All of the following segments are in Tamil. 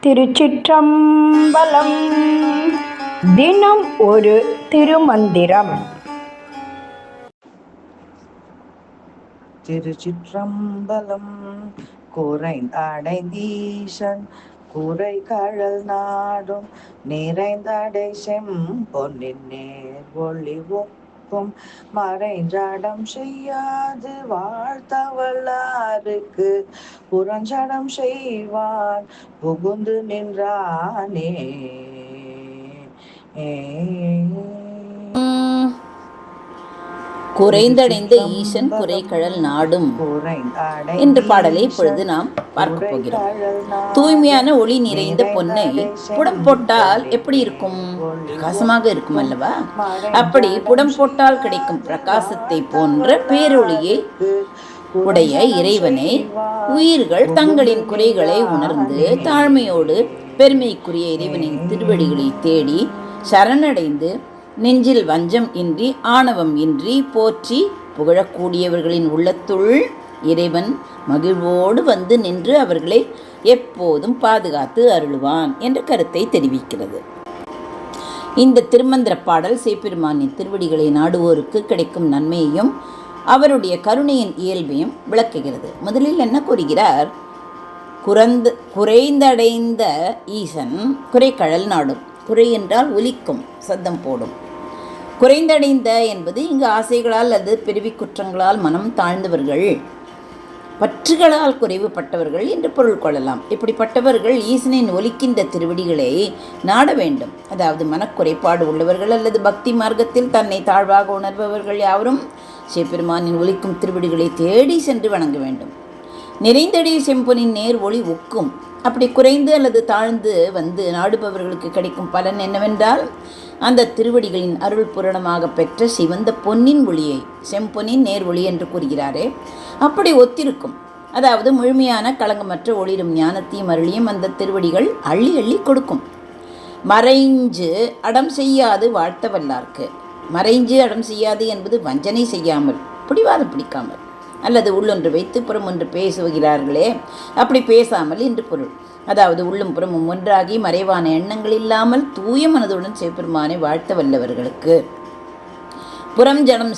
திருச்சிற்றம்பலம். தினம் ஒரு திருமந்திரம். திருச்சிற்றம்பலம். குறைந்தடைந்தீசன் குறை கழல் நாடும் நிறைந்தடை செம்பொன்னின் நேர் ஒளி ஒக்கும் மறைஞ்சடம் செய்யாது வாழ்த்தவல்லாருக்கு புறஞ்சடம் செய்வான் புகுந்து நின்றானே. குறைந்தடைந்த ஈசன் குறைகழல் நாடும் என்ற பாடலை இப்பொழுது நாம் பார்க்க போகிறோம். தூய்மையான ஒளி நிறைந்த பொன்னை புடம் போட்டால் எப்படி இருக்கும்? பிரகாசமாக இருக்கும் அல்லவா? அப்படி புடம் போட்டால் கிடைக்கும் பிரகாசத்தை போன்ற பேரொளியை உடைய இறைவனை உயிர்கள் தங்களின் குறைகளை உணர்ந்து தாழ்மையோடு பெருமைக்குரிய இறைவனின் திருவடிகளை தேடி சரணடைந்து நெஞ்சில் வஞ்சம் இன்றி ஆணவம் இன்றி போற்றி புகழக்கூடியவர்களின் உள்ளத்துள் இறைவன் மகிழ்வோடு வந்து நின்று அவர்களை எப்போதும் பாதுகாத்து அருள்வான் என்ற கருத்தை தெரிவிக்கிறது. இந்த திருமந்திர பாடல் சேப்பிருமானின் திருவடிகளை நாடுவோருக்கு கிடைக்கும் நன்மையையும் அவருடைய கருணையின் இயல்பையும் விளக்குகிறது. முதலில் என்ன கூறுகிறார்? குறைந்தடைந்த ஈசன் குறைகழல் நாடும். குறை என்றால் ஒலிக்கும், சத்தம் போடும். குறைந்தடைந்த என்பது இங்கு ஆசைகளால் அல்லது பிறவி குற்றங்களால் மனம் தாழ்ந்தவர்கள், பற்றுகளால் குறைவுபட்டவர்கள் என்று பொருள் கொள்ளலாம். இப்படிப்பட்டவர்கள் ஈசனின் ஒலிக்கின்ற திருவடிகளை நாட வேண்டும். அதாவது மனக்குறைபாடு உள்ளவர்கள் அல்லது பக்தி மார்க்கத்தில் தன்னை தாழ்வாக உணர்பவர்கள் யாவரும் சிவபெருமானின் ஒலிக்கும் திருவடிகளை தேடி சென்று வணங்க வேண்டும். நிறைந்தடைய செம்பொனின் நேர் ஒளி ஒக்கும். அப்படி குறைந்து அல்லது தாழ்ந்து வந்து நாடுபவர்களுக்கு கிடைக்கும் பலன் என்னவென்றால், அந்த திருவடிகளின் அருள் பூரணமாக பெற்ற சிவந்த பொன்னின் ஒளியை, செம்பொனின் நேர் ஒளி என்று கூறுகிறாரே, அப்படி ஒத்திருக்கும். அதாவது முழுமையான களங்கமற்ற ஒளிரும் ஞானத்தையும் அருளியும் அந்த திருவடிகள் அள்ளி அள்ளி கொடுக்கும். மறைஞ்சு அடம் செய்யாது வாழ்த்த வல்லார்க்கு. மறைஞ்சு அடம் செய்யாது என்பது வஞ்சனை செய்யாமல், பிடிவாதம் பிடிக்காமல், அல்லது உள்ளொன்று வைத்து புறம் ஒன்று பேசுகிறார்களே, அப்படி பேசாமல் என்று பொருள். அதாவது உள்ளும் புறமும் ஒன்றாகி மறைவான எண்ணங்கள் இல்லாமல் தூய மனதுடன் சிவபெருமானை வாழ்த்த வல்லவர்களுக்கு புறம் ஜடம்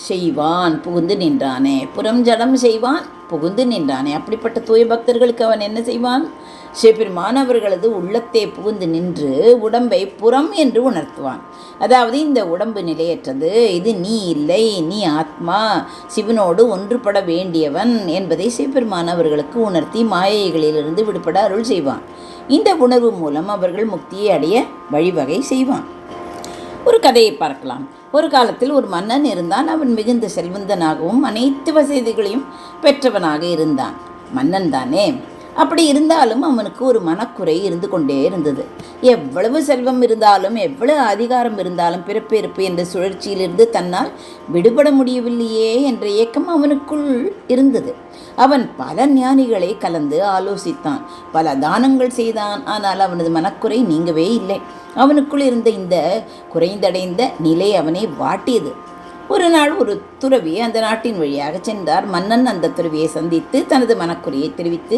செய்வான் புகுந்து நின்றானே. புறம் ஜடம் செய்வான் புகுந்து நின்றானே. அப்படிப்பட்ட தூய பக்தர்களுக்கு அவன் என்ன செய்வான்? சிவபெருமான் அவர்களது உள்ளத்தை புகுந்து நின்று உடம்பை புறம் என்று உணர்த்துவான். அதாவது இந்த உடம்பு நிலையற்றது, இது நீ இல்லை, நீ ஆத்மா, சிவனோடு ஒன்றுபட வேண்டியவன் என்பதை சிவபெருமான் அவர்களுக்கு உணர்த்தி மாயைகளிலிருந்து விடுபட அருள் செய்வான். இந்த உணர்வு மூலம் அவர்கள் முக்தியை அடைய வழிவகை செய்வான். ஒரு கதையை பார்க்கலாம். ஒரு காலத்தில் ஒரு மன்னன் இருந்தான். அவன் மிகுந்த செல்வந்தனாகவும் அனைத்து வசதிகளையும் பெற்றவனாக இருந்தான். மன்னன் தானே. அப்படி இருந்தாலும் அவனுக்கு ஒரு மனக்குறை இருந்து கொண்டே இருந்தது. எவ்வளவு செல்வம் இருந்தாலும், எவ்வளவு அதிகாரம் இருந்தாலும், பிறப்பு என்ற சுழற்சியிலிருந்து தன்னால் விடுபட முடியவில்லையே என்ற ஏக்கம் அவனுக்குள் இருந்தது. அவன் பல ஞானிகளை கலந்து ஆலோசித்தான், பல தானங்கள் செய்தான். ஆனால் அவனது மனக்குறை நீங்கவே இல்லை. அவனுக்குள் இருந்த இந்த குறைந்தடைந்த நிலை அவனை வாட்டியது. ஒரு நாள் ஒரு துறவி அந்த நாட்டின் வழியாக சென்றார். மன்னன் அந்த துறவியை சந்தித்து தனது மனக்குறையை தெரிவித்து,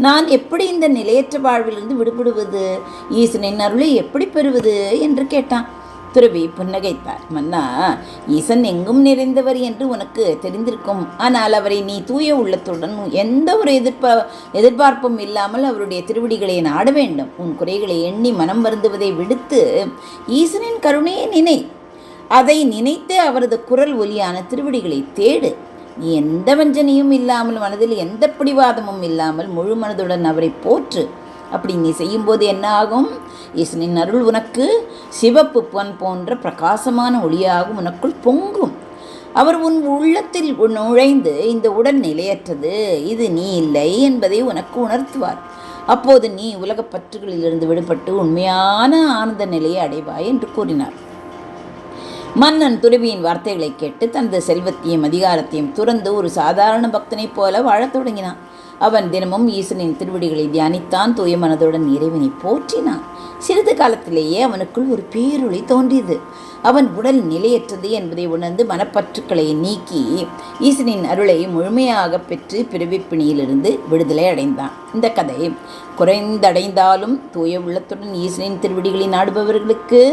நான் எப்படி இந்த நிலையற்ற வாழ்விலிருந்து விடுபடுவது, ஈசனின் அருளை எப்படி பெறுவது என்று கேட்டான். துறவி புன்னகைத்தார். மன்னா, ஈசன் எங்கும் நிறைந்தவர் என்று உனக்கு தெரிந்திருக்கும். ஆனால் அவரை நீ தூய உள்ளத்துடன் எந்த ஒரு எதிர்பார்ப்பும் இல்லாமல் அவருடைய திருவடிகளை நாட வேண்டும். உன் குறைகளை எண்ணி மனம் வருந்துவதை விடுத்து ஈசனின் கருணையை நினை. அதை நினைத்து அவரது குரல் ஒலியான திருவடிகளை தேடு. நீ எந்த வஞ்சனையும் இல்லாமல், மனதில் எந்த பிடிவாதமும் இல்லாமல் முழு மனதுடன் அவரை போற்று. அப்படி நீ செய்யும்போது என்ன ஆகும்? ஈசனின் அருள் உனக்கு சிவப்பு பொன் போன்ற பிரகாசமான ஒளியாக உனக்குள் பொங்கும். அவர் உன் உள்ளத்தில் நுழைந்து இந்த உடல் நிலையற்றது, இது நீ இல்லை என்பதை உனக்கு உணர்த்துவார். அப்போது நீ உலகப் பற்றுகளிலிருந்து விடுபட்டு உண்மையான ஆனந்த நிலையை அடைவாய் என்று கூறினார். மன்னன் துறவியின் வார்த்தைகளை கேட்டு தனது செல்வத்தையும் அதிகாரத்தையும் துறந்து ஒரு சாதாரண பக்தனைப் போல வாழத் தொடங்கினான். அவன் தினமும் ஈசனின் திருவடிகளை தியானித்தான். தூய மனதுடன் இறைவனை போற்றினான். சிறிது காலத்திலேயே அவனுக்குள் ஒரு பேரொளி தோன்றியது. அவன் உடல் நிலையற்றது என்பதை உணர்ந்து மனப்பற்றுக்களை நீக்கி ஈசனின் அருளை முழுமையாக பெற்று பிறவிப்பிணியிலிருந்து விடுதலை அடைந்தான். இந்த கதை குறைந்தடைந்தாலும் தூய உள்ளத்துடன் ஈசனின் திருவடிகளை நாடுபவர்களுக்கு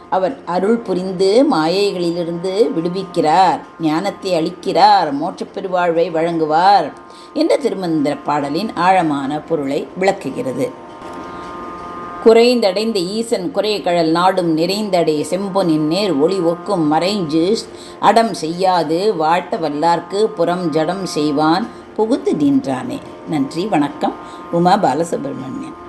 அவர் அருள் புரிந்து மாயைகளிலிருந்து விடுவிக்கிறார், ஞானத்தை அளிக்கிறார், மோட்சப் பெருவாழ்வை வழங்குவார் என்ற திருமந்திர பாடலின் ஆழமான பொருளை விளக்குகிறது. குறைந்தடைந்த ஈசன் குறைகழல் நாடும் நிறைந்தடை செம்பொனின் நேர் ஒளி ஒக்கும் மறைஞ்சு அடம் செய்யாது வாழ்த்த வல்லார்க்கு புறம் ஜடம் செய்வான் புகுந்து நின்றானே. நன்றி, வணக்கம். உமா பாலசுப்ரமணியன்.